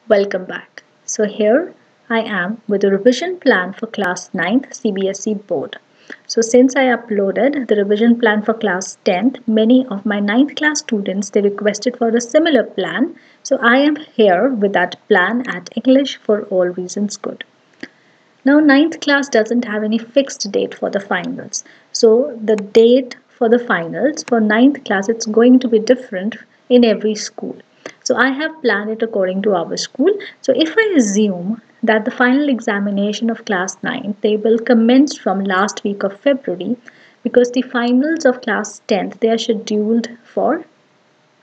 Welcome back. So here I am with a revision plan for class 9th CBSE board. So since I uploaded the revision plan for class 10th, many of my 9th class students they requested for a similar plan. So I am here with that plan at English for All Reasons Good. Now, ninth class doesn't have any fixed date for the finals. So, the date for the finals for ninth class it's going to be different in every school. So, I have planned it according to our school. So, if I assume that the final examination of class 9 they will commence from last week of February because the finals of class 10th they are scheduled for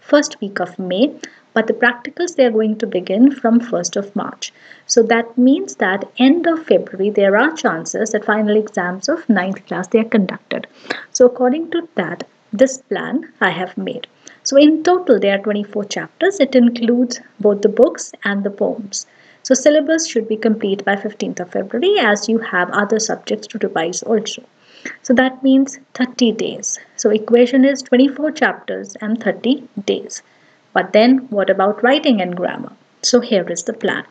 first week of May, but the practicals they are going to begin from 1st of March. So that means that end of February there are chances that final exams of ninth class they are conducted. So according to that, this plan I have made. So in total there are 24 chapters. It includes both the books and the poems. So syllabus should be complete by 15th of February as you have other subjects to revise also. So that means 30 days. So equation is 24 chapters and 30 days. But then what about writing and grammar? So here is the plan.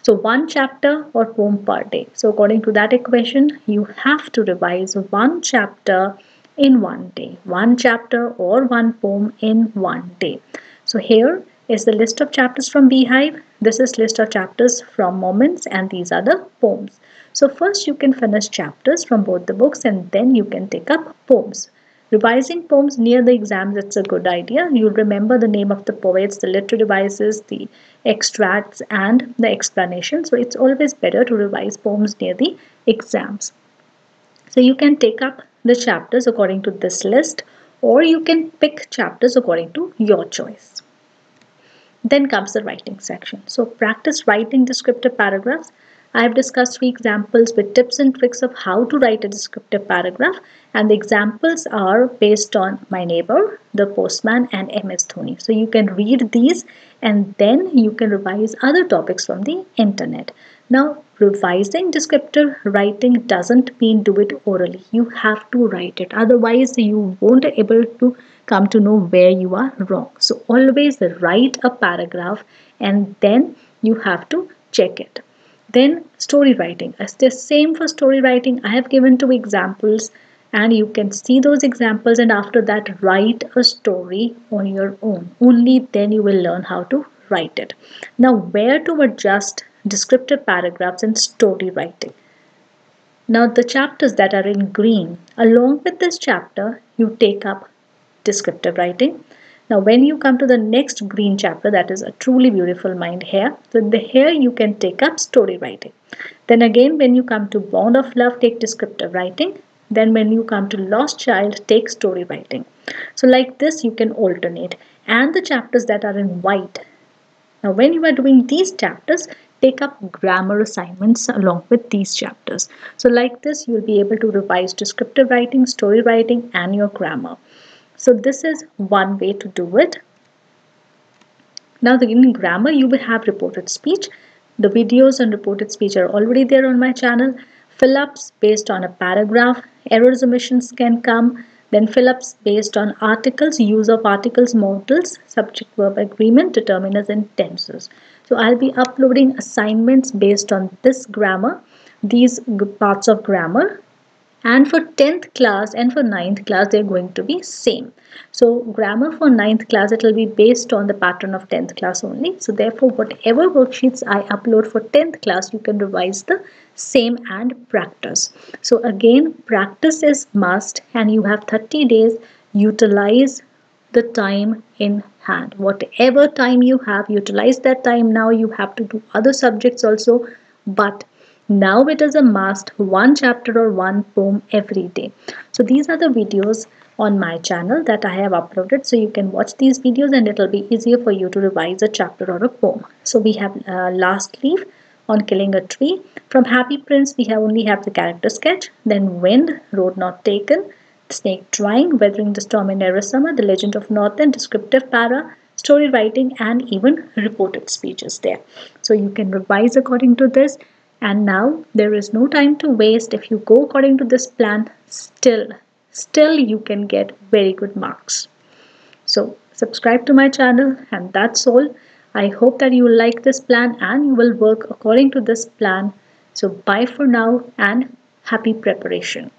So one chapter or poem per day. So according to that equation, you have to revise one chapter in one day. One chapter or one poem in one day. So here is the list of chapters from Beehive. This is list of chapters from Moments and these are the poems. So first you can finish chapters from both the books and then you can take up poems. Revising poems near the exams, it's a good idea. You'll remember the name of the poets, the literary devices, the extracts, and the explanation. So it's always better to revise poems near the exams. So you can take up the chapters according to this list, or you can pick chapters according to your choice. Then comes the writing section. So practice writing descriptive paragraphs. I have discussed 3 examples with tips and tricks of how to write a descriptive paragraph, and the examples are based on My Neighbor, The Postman, and MS Dhoni. So you can read these and then you can revise other topics from the internet. Now, revising descriptive writing doesn't mean do it orally. You have to write it. Otherwise, you won't be able to come to know where you are wrong. So always write a paragraph and then you have to check it. Then story writing. It's the same for story writing. I have given 2 examples and you can see those examples and after that write a story on your own. Only then you will learn how to write it. Now where to adjust descriptive paragraphs in story writing. Now the chapters that are in green, along with this chapter, you take up descriptive writing. Now when you come to the next green chapter, that is A Truly Beautiful Mind here, so here you can take up story writing. Then again when you come to Bond of Love, take descriptive writing. Then when you come to Lost Child, take story writing. So like this you can alternate. And the chapters that are in white, now, when you are doing these chapters, take up grammar assignments along with these chapters. So, like this, you will be able to revise descriptive writing, story writing, and your grammar. So, this is one way to do it. Now, in grammar, you will have reported speech. The videos on reported speech are already there on my channel. Fill ups based on a paragraph, errors, omissions can come. Then fill ups based on articles, use of articles, modals, subject verb agreement, determiners, and tenses. So I'll be uploading assignments based on this grammar, these parts of grammar, and for 10th class and for 9th class they're going to be same. So grammar for 9th class it will be based on the pattern of 10th class only. So therefore whatever worksheets I upload for 10th class you can revise the same and practice. So again practice is must and you have 30 days. Utilize the time in hand. Whatever time you have, utilize that time. Now you have to do other subjects also, but now it is a must, one chapter or one poem every day. So these are the videos on my channel that I have uploaded. So you can watch these videos and it will be easier for you to revise a chapter or a poem. So we have Last Leaf on Killing a Tree. From Happy Prince we have only have the character sketch. Then Wind, Road Not Taken, Snake Drying, Weathering the Storm in Arizona, The Legend of Northland, descriptive para, story writing, and even reported speeches there. So you can revise according to this. And now there is no time to waste. If you go according to this plan, still you can get very good marks. So subscribe to my channel and that's all. I hope that you will like this plan and you will work according to this plan. So bye for now and happy preparation.